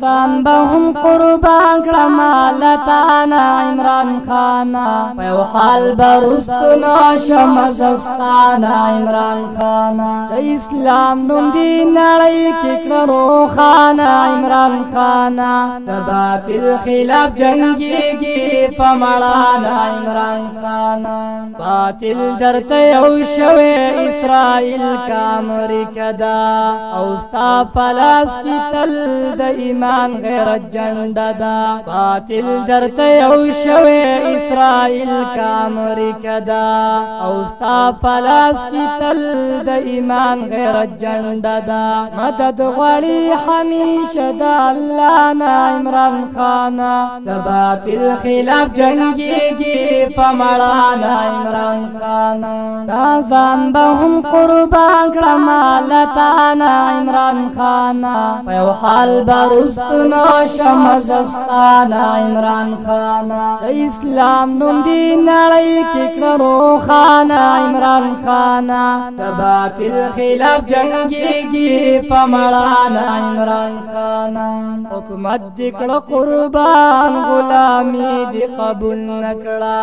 ځان به هم قربان کړم لتانا عمران خانا په یو حال به رستو نشم زستانا عمران خانا د اسلام نوم دی نړۍ کې کړه روښانه عمران خانا د باطل خلاف جنګیږي په مړانه عمران خانا باطل درته یو شوی اسرائیل کا امریکا دا او ستا پلاس کی تل د ایمان غیرت جنډه دا باطل درته یو شوی اسرائیل کا امریکا دا او ستا پلاس کی تل د ایمان غیرت جنډه دا مدد غواړي همیشه د الله نه عمران خانا د باطل خلاف جنګیږي په مړانه عمران خانا دا ځان به هم قربان کړم لتانا عمران خانا په یو حال به رستو نشم زستانا عمران خانا د اسلام نوم دی نړۍ کې کړه روښانه عمران خانا د باطل خلاف جنګیږي په مړانه عمران خانا حکومت دې کړه قربان غلامي دې قبول نکړه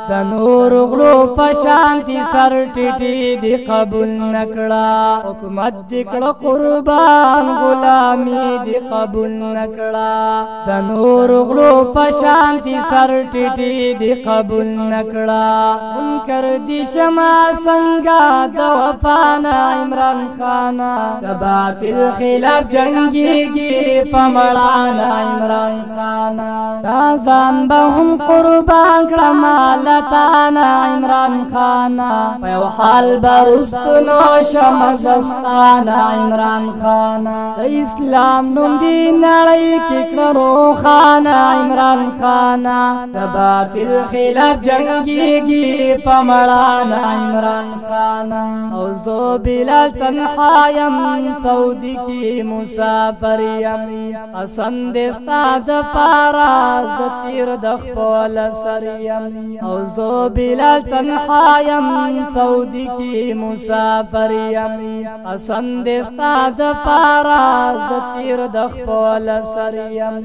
د نور غلو په شانتي سر ټیټي دې قبول نکړه حکومت دې کړه قربان غلامي دې قبول نکړه د نور غلو په شانتي سر ټیټي دې قبول نکړه منکر دې شمع څنګه د وفانا عمران خانا د باطل خلاف جنګیږي په مړانه عمران خانا دا ځان به هم قربان کړم لتانا عمران خانا په یو حال به رستو نشم زستانا عمران خانا د اسلام نوم دی نړۍ کې کړه روښانه عمران خانا د باطل خلاف جنګیږي په مړانه عمران خانا او زه بلال تنها یم سعودي کې مسافر یم حسن دې ستا دپاره زه تیر د خپل سر یم او زه بلال تنها یم سعودي کې مسافر یم حسن دې ستا دپاره زه تیر د خپل سر یم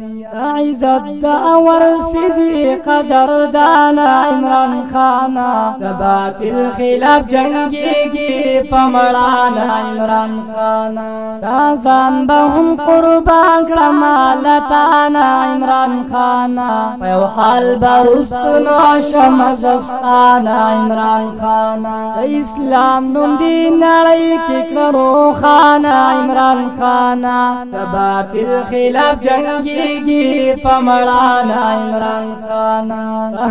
عزت د اور سیزي قدردان عمران خانا د باطل خلاف جنګیږي په مړانه عمران خانا دا ځان به هم قربان کړم لتانا عمران خانا په یو حال به رستو نشم زستانا عمران خانا د اسلام نوم دی نړۍ کې کړه روښانه عمران خانا د باطل خلاف جنګیږي په مړانه عمران خانا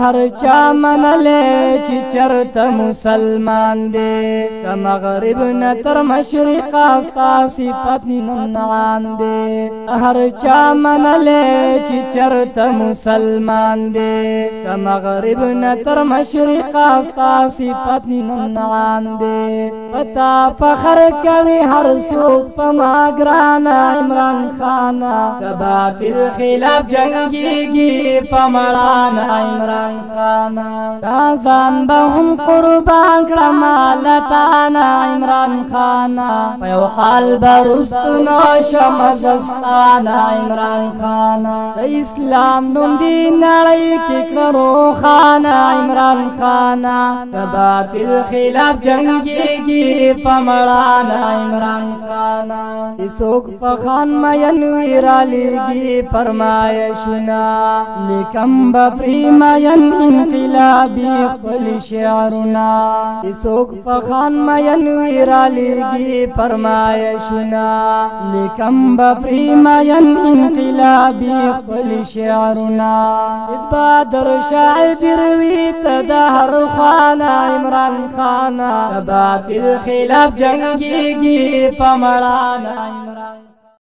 هر چا منلې چې چرته مسلمان دی د مغرب نه تر مشرقه ستا صفت ننعام دی هر چا منلې چې چرته مسلمان دی د مغرب نه تر مشرقه ستا صفت ننعام دی پتا فخر کوي هر څوک په ما ګرانه عمران خانا د باطل خلاف جنګیږي په مړانه عمران خانا دا ځان به هم قربان کړم لتانا عمران خانا په یو حال به رستو نشم زستانا عمران خانا د اسلام نوم دی نړۍ کې کړه روښانه عمران خانا د باطل خلاف جنګیږي په مړانه عمران خانا څوک په خان مین وی رالیږي فرمایشونه لیکم به پرې مین انقلابي خپل شعرونه څوک په خان مین وی رالیږي فرمایشونه لیکم به پرې مین انقلابي خپل شعرونه بادر شاعر دروي ته د هر خانه عمران خانا د باطل خلاف جنګیږي په مړانه عمران